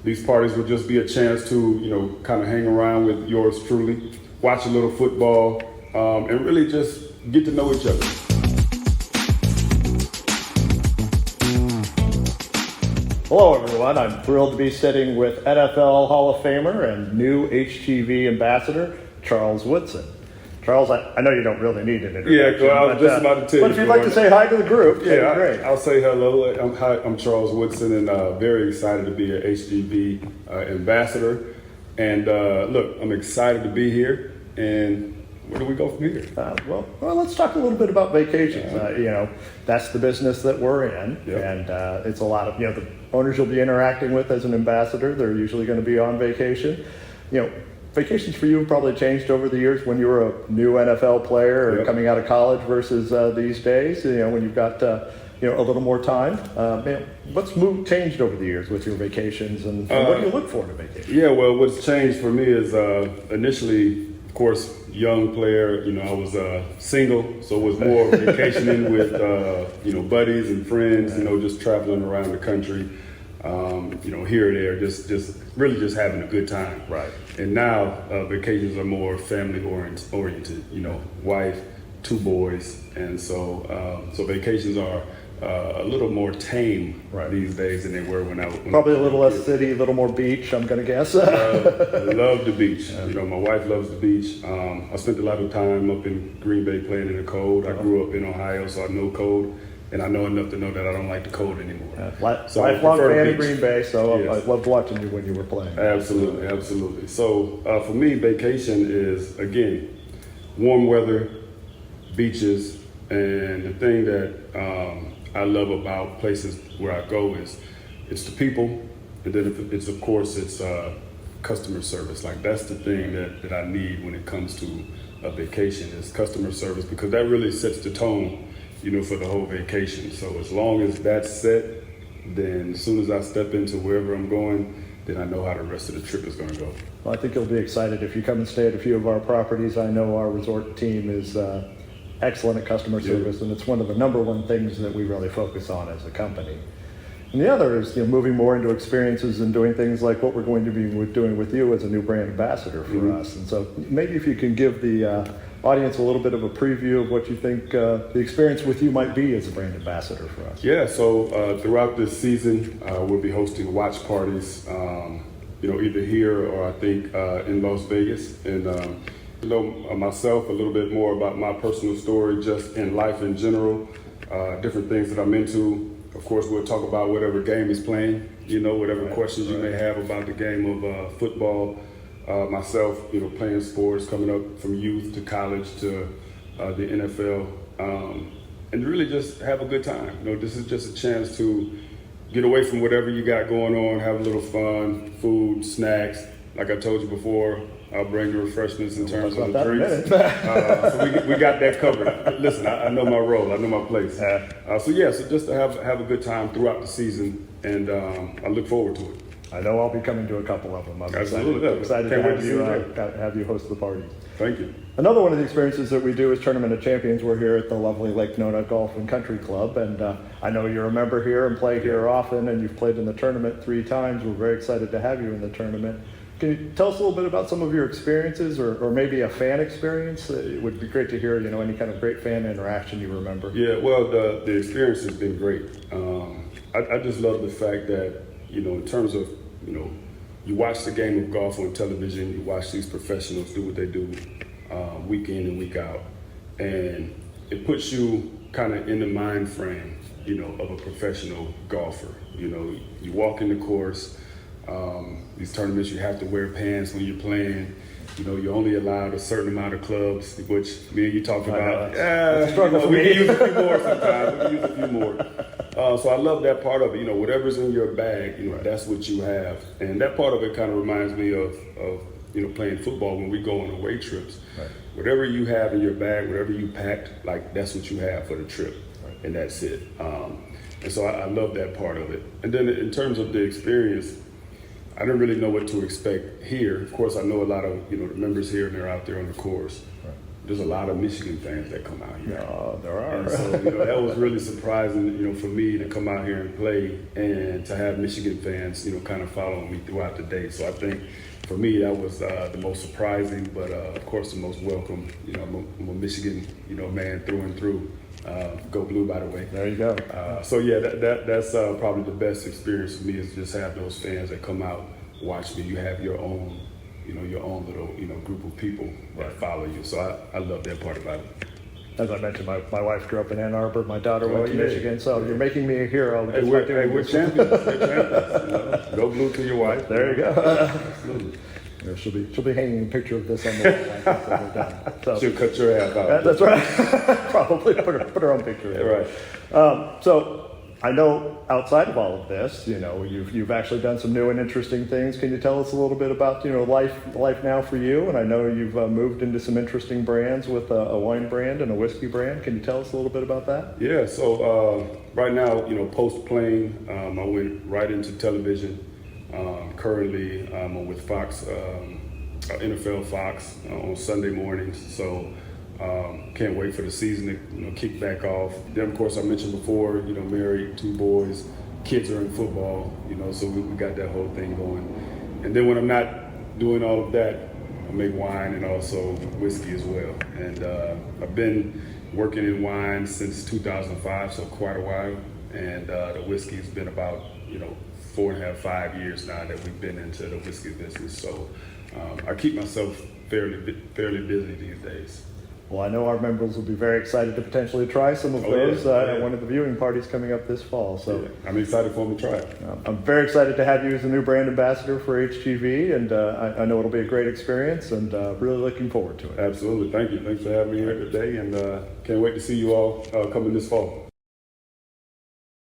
These parties would just be a chance to, kind of hang around with yours truly, watch a little football, and really just get to know each other. Hello, everyone. I'm thrilled to be sitting with NFL Hall of Famer and new HGV ambassador, Charles Woodson. Charles, I know you don't really need an introduction. Yeah, I was just about to tell you. But if you'd like to say hi to the group, yeah, great. I'll say hello. I'm Charles Woodson, and very excited to be an HGV ambassador. And look, I'm excited to be here. And where do we go from here? Well, let's talk a little bit about vacations. That's the business that we're in, Yep. and it's a lot of the owners you'll be interacting with as an ambassador. They're usually going to be on vacation. Vacations for you have probably changed over the years when you were a new NFL player or Yep. coming out of college versus these days. When you've got a little more time. What's changed over the years with your vacations, and what do you look for in a vacation? Yeah, well, what's changed for me is initially, of course, young player. I was single, so it was more vacationing with buddies and friends. Just traveling around the country. Here or there, just really just having a good time. Right. And now vacations are more family oriented. Wife, 2 boys, and so vacations are a little more tame these days than they were when I was. Probably a little less city, a little more beach, I'm going to guess. Love the beach. My wife loves the beach. I spent a lot of time up in Green Bay playing in the cold. I grew up in Ohio, so I know cold. And I know enough to know that I don't like the cold anymore. So lifelong fan of beach. Green Bay, so Yes. I loved watching you when you were playing. Absolutely. So for me, vacation is, again, warm weather, beaches, and the thing that I love about places where I go is it's the people, and then it's customer service. Like, that's the thing that I need when it comes to a vacation is customer service, because that really sets the tone for the whole vacation. So as long as that's set, then as soon as I step into wherever I'm going, then I know how the rest of the trip is going to go. Well, I think you'll be excited if you come and stay at a few of our properties. I know our resort team is excellent at customer service, and it's one of the number one things that we really focus on as a company. And the other is moving more into experiences and doing things like what we're going to be doing with you as a new brand ambassador for us. And so maybe if you can give the audience a little bit of a preview of what you think the experience with you might be as a brand ambassador for us. Yeah, so throughout this season, we'll be hosting watch parties, either here or I think in Las Vegas. And myself, a little bit more about my personal story, just in life in general, different things that I'm into. Of course, we'll talk about whatever game is playing, whatever questions you may have about the game of football. Myself, playing sports, coming up from youth to college to the NFL, and really just have a good time. This is just a chance to get away from whatever you got going on, have a little fun, food, snacks. Like I told you before, I'll bring the refreshments in terms of the drinks. So we got that covered. Listen, I know my role, I know my place. So just to have a good time throughout the season, and I look forward to it. I know I'll be coming to a couple of them. I'm Absolutely. excited to have you host the parties. Thank you. Another one of the experiences that we do is Tournament of Champions. We're here at the lovely Lake Nona Golf and Country Club, and I know you're a member here and play here often, and you've played in the tournament 3 times. We're very excited to have you in the tournament. Can you tell us a little bit about some of your experiences, or maybe a fan experience? It would be great to hear, any kind of great fan interaction you remember. Yeah, well, the experience has been great. I just love the fact that, in terms of, you watch the game of golf on television, you watch these professionals do what they do week in and week out, and it puts you kind of in the mind frame, of a professional golfer. You walk in the course, these tournaments, you have to wear pants when you're playing. You're only allowed a certain amount of clubs, which me and you talked about. It's a struggle for we me. can use a few more sometimes. We can use a few more. So I love that part of it. Whatever's in your bag, that's what you have. And that part of it kind of reminds me of playing football when we go on away trips. Right. Whatever you have in your bag, whatever you packed, that's what you have for the trip. Right. And that's it. And so I love that part of it. And then in terms of the experience, I didn't really know what to expect here. Of course, I know a lot of the members here, and they're out there on the course. Right. there's a lot of Michigan fans that come out here. There are. And so, that was really surprising, for me to come out here and play and to have Michigan fans, kind of following me throughout the day. So I think for me, that was the most surprising, but of course the most welcome. I'm a Michigan, man through and through. Go Blue, by the way. There you go. So yeah, that's probably the best experience for me is just have those fans that come out, watch me. You have your own, your own little, group of people that follow you. So I love that part about it. As I mentioned, my wife grew up in Ann Arbor. My daughter went to yeah. Michigan, so you're making me a hero. Hey, we're champions. We're champions. Go Blue to your wife. There you go. Absolutely. She'll be hanging a picture of this on the wall after we're done. So, She'll cut your half out. that's right. Probably put her own picture in. Right. So I know outside of all of this, you've actually done some new and interesting things. Can you tell us a little bit about life now for you? And I know you've moved into some interesting brands with a wine brand and a whiskey brand. Can you tell us a little bit about that? Yeah. So right now, post playing, I went right into television. Currently, I'm with Fox, NFL Fox on Sunday mornings. So can't wait for the season to kick back off. Then, of course, I mentioned before, married, 2 boys, kids are in football, so we got that whole thing going. And then when I'm not doing all of that, I make wine and also whiskey as well. And I've been working in wine since 2005, so quite a while. And the whiskey's been about, 4.5, 5 years now that we've been into the whiskey business. So I keep myself fairly busy these days. Well, I know our members will be very excited to potentially try some of those at one of the viewing parties coming up this fall. So yeah, I'm excited for them to try it. I'm very excited to have you as the new brand ambassador for HGV, and I know it'll be a great experience, and really looking forward to it. Absolutely. Thank you. Thanks for having me here today, and can't wait to see you all coming this fall.